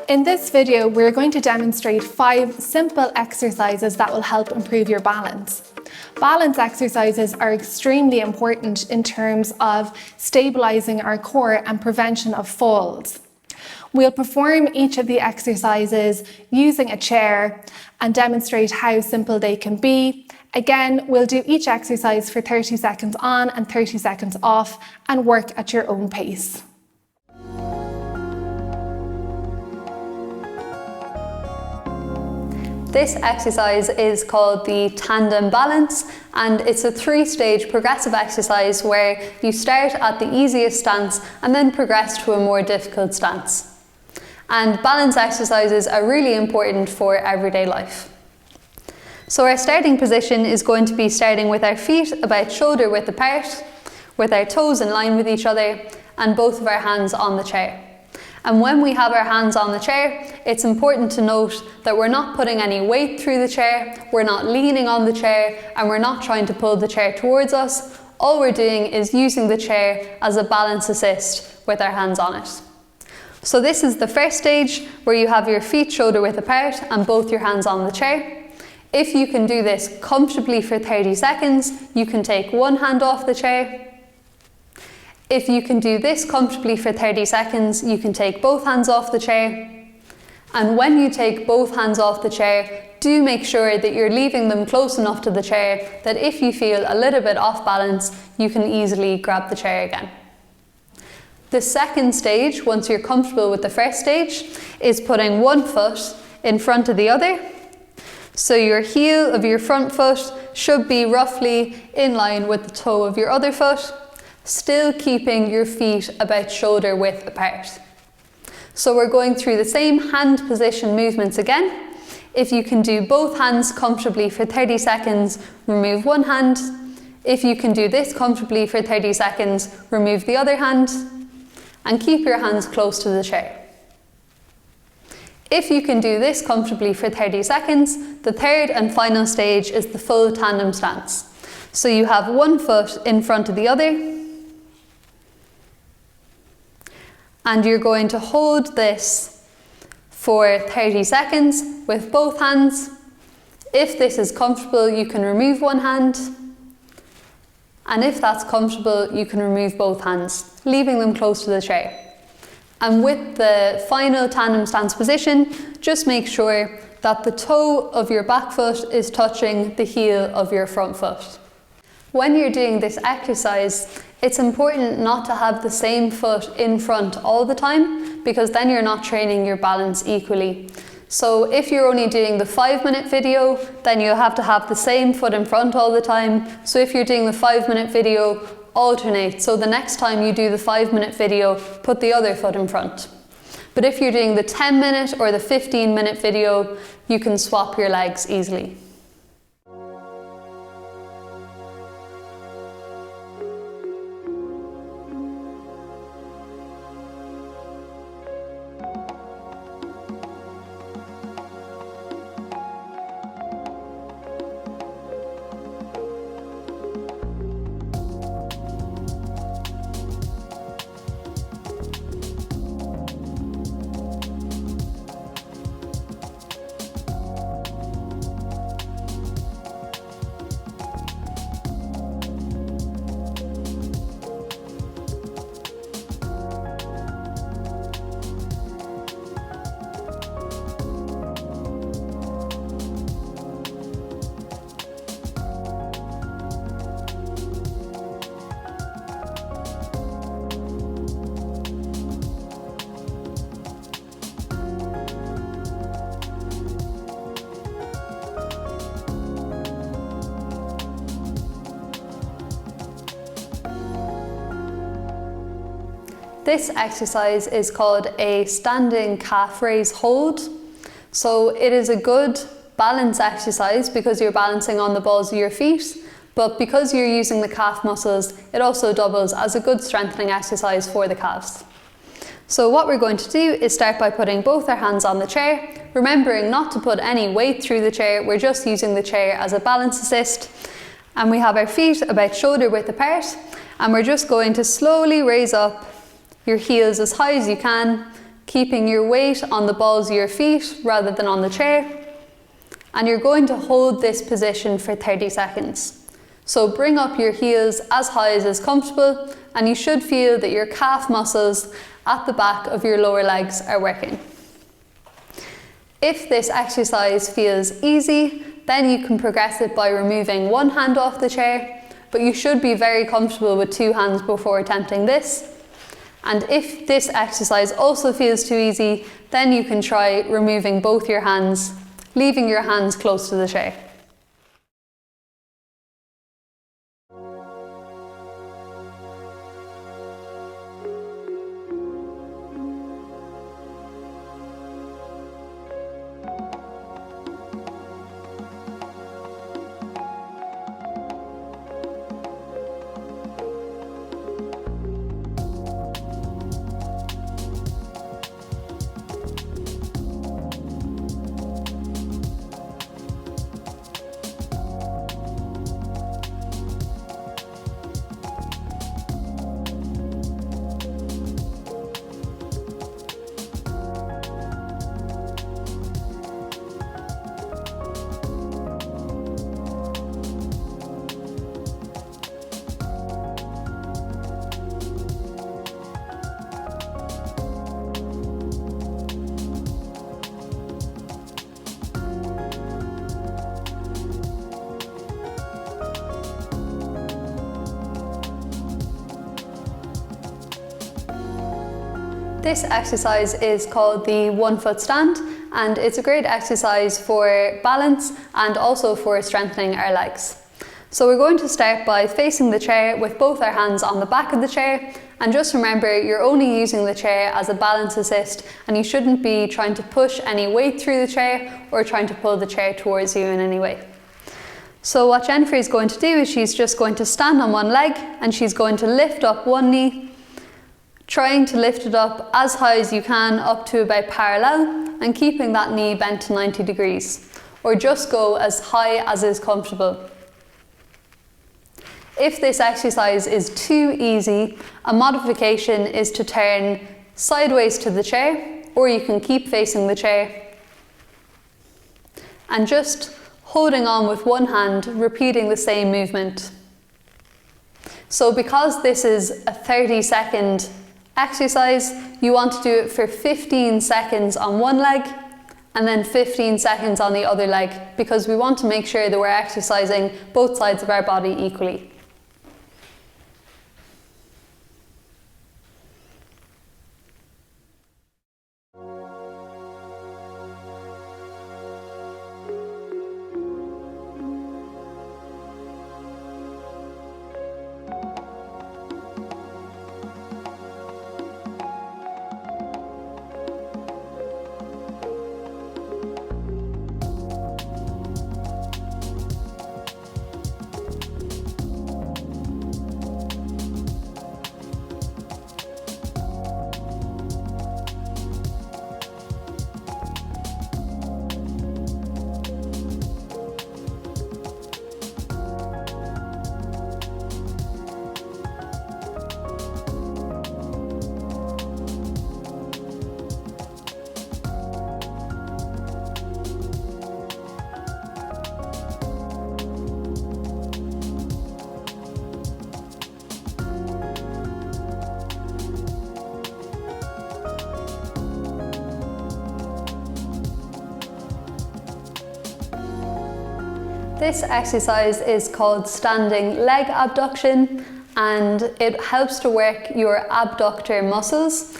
In this video, we're going to demonstrate 5 simple exercises that will help improve your balance. Balance exercises are extremely important in terms of stabilizing our core and prevention of falls. We'll perform each of the exercises using a chair and demonstrate how simple they can be. Again, we'll do each exercise for 30 seconds on and 30 seconds off and work at your own pace. This exercise is called the Tandem balance, and it's a 3-stage progressive exercise where you start at the easiest stance and then progress to a more difficult stance. And balance exercises are really important for everyday life. So our starting position is going to be starting with our feet about shoulder width apart, with our toes in line with each other, and both of our hands on the chair. And when we have our hands on the chair, it's important to note that we're not putting any weight through the chair, we're not leaning on the chair, and we're not trying to pull the chair towards us. All we're doing is using the chair as a balance assist with our hands on it. So this is the first stage, where you have your feet shoulder width apart and both your hands on the chair. If you can do this comfortably for 30 seconds, you can take one hand off the chair. If you can do this comfortably for 30 seconds, you can take both hands off the chair. And when you take both hands off the chair, do make sure that you're leaving them close enough to the chair that if you feel a little bit off balance, you can easily grab the chair again. The second stage, once you're comfortable with the first stage, is putting one foot in front of the other. So your heel of your front foot should be roughly in line with the toe of your other foot, still keeping your feet about shoulder width apart. So we're going through the same hand position movements again. If you can do both hands comfortably for 30 seconds, remove one hand. If you can do this comfortably for 30 seconds, remove the other hand, and keep your hands close to the chair. If you can do this comfortably for 30 seconds, the third and final stage is the full tandem stance. So you have one foot in front of the other, and you're going to hold this for 30 seconds with both hands. If this is comfortable, you can remove one hand. And if that's comfortable, you can remove both hands, leaving them close to the chair. And with the final tandem stance position, just make sure that the toe of your back foot is touching the heel of your front foot. When you're doing this exercise, it's important not to have the same foot in front all the time, because then you're not training your balance equally. So if you're only doing the 5-minute video, then you'll have to have the same foot in front all the time. So if you're doing the 5-minute video, alternate. So the next time you do the 5-minute video, put the other foot in front. But if you're doing the 10-minute or the 15-minute video, you can swap your legs easily. This exercise is called a standing calf raise hold. So it is a good balance exercise because you're balancing on the balls of your feet, but because you're using the calf muscles, it also doubles as a good strengthening exercise for the calves. So what we're going to do is start by putting both our hands on the chair, remembering not to put any weight through the chair. We're just using the chair as a balance assist. And we have our feet about shoulder width apart, and we're just going to slowly raise up your heels as high as you can, keeping your weight on the balls of your feet rather than on the chair. And you're going to hold this position for 30 seconds. So bring up your heels as high as is comfortable, and you should feel that your calf muscles at the back of your lower legs are working. If this exercise feels easy, then you can progress it by removing one hand off the chair, but you should be very comfortable with two hands before attempting this. And if this exercise also feels too easy, then you can try removing both your hands, leaving your hands close to the chair. This exercise is called the 1 foot stand, and it's a great exercise for balance and also for strengthening our legs. So we're going to start by facing the chair with both our hands on the back of the chair, and just remember you're only using the chair as a balance assist, and you shouldn't be trying to push any weight through the chair or trying to pull the chair towards you in any way. So what Jennifer is going to do is she's just going to stand on one leg and she's going to lift up one knee, trying to lift it up as high as you can up to about parallel and keeping that knee bent to 90 degrees, or just go as high as is comfortable. If this exercise is too easy, a modification is to turn sideways to the chair, or you can keep facing the chair and just holding on with one hand, repeating the same movement. So because this is a 30-second exercise, you want to do it for 15 seconds on one leg and then 15 seconds on the other leg, because we want to make sure that we're exercising both sides of our body equally. This exercise is called standing leg abduction, and it helps to work your abductor muscles,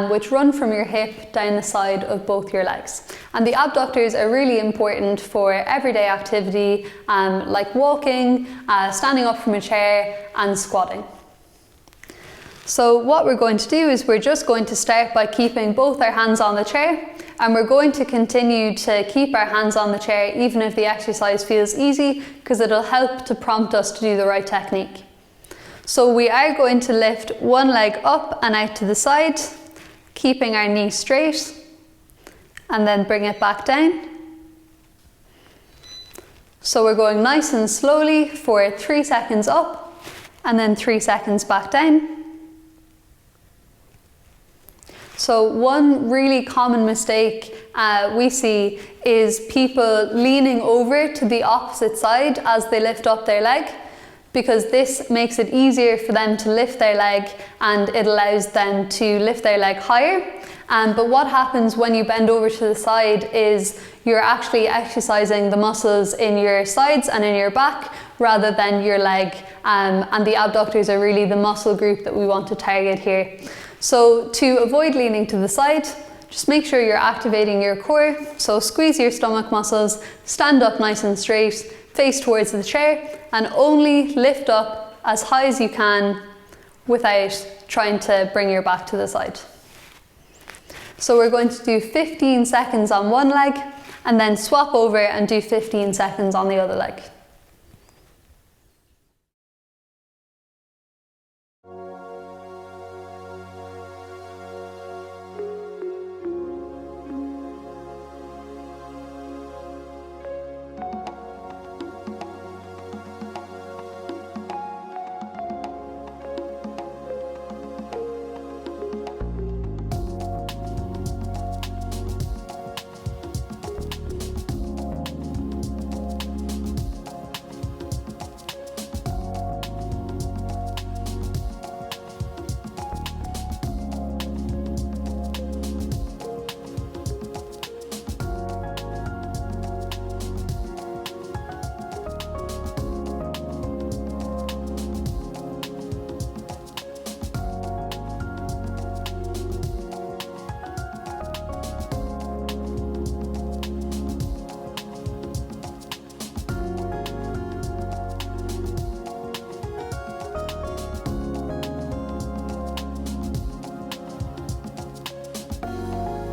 which run from your hip down the side of both your legs. And the abductors are really important for everyday activity, like walking, standing up from a chair and squatting. So what we're going to do is we're just going to start by keeping both our hands on the chair, and we're going to continue to keep our hands on the chair even if the exercise feels easy, because it'll help to prompt us to do the right technique. So we are going to lift one leg up and out to the side, keeping our knee straight, and then bring it back down. So we're going nice and slowly for 3 seconds up and then 3 seconds back down. So one really common mistake we see is people leaning over to the opposite side as they lift up their leg, because this makes it easier for them to lift their leg and it allows them to lift their leg higher. But what happens when you bend over to the side is you're actually exercising the muscles in your sides and in your back rather than your leg, and the abductors are really the muscle group that we want to target here. So to avoid leaning to the side, just make sure you're activating your core. So squeeze your stomach muscles, stand up nice and straight, face towards the chair, and only lift up as high as you can without trying to bring your back to the side. So we're going to do 15 seconds on one leg and then swap over and do 15 seconds on the other leg.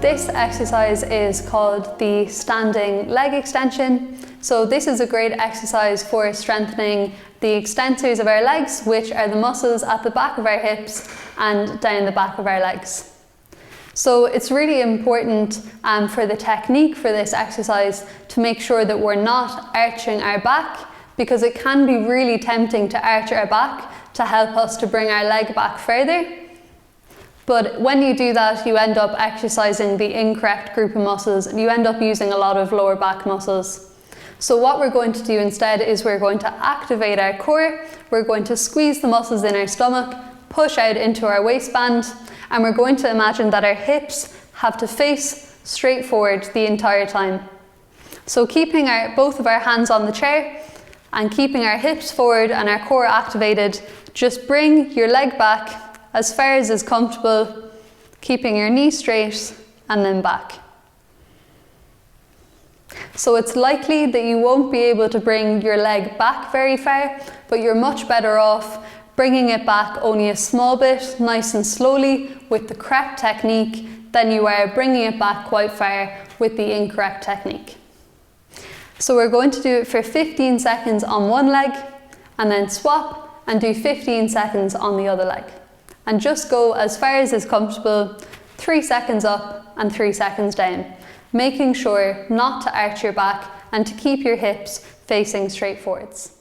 This exercise is called the standing leg extension. So this is a great exercise for strengthening the extensors of our legs, which are the muscles at the back of our hips and down the back of our legs. So it's really important for the technique for this exercise to make sure that we're not arching our back, because it can be really tempting to arch our back to help us to bring our leg back further. But when you do that, you end up exercising the incorrect group of muscles and you end up using a lot of lower back muscles. So what we're going to do instead is we're going to activate our core, we're going to squeeze the muscles in our stomach, push out into our waistband, and we're going to imagine that our hips have to face straight forward the entire time. So keeping both of our hands on the chair and keeping our hips forward and our core activated, just bring your leg back as far as is comfortable, keeping your knee straight and then back. So it's likely that you won't be able to bring your leg back very far, but you're much better off bringing it back only a small bit, nice and slowly, with the correct technique, than you are bringing it back quite far with the incorrect technique. So we're going to do it for 15 seconds on one leg, and then swap and do 15 seconds on the other leg. And just go as far as is comfortable, 3 seconds up and 3 seconds down, making sure not to arch your back and to keep your hips facing straight forwards.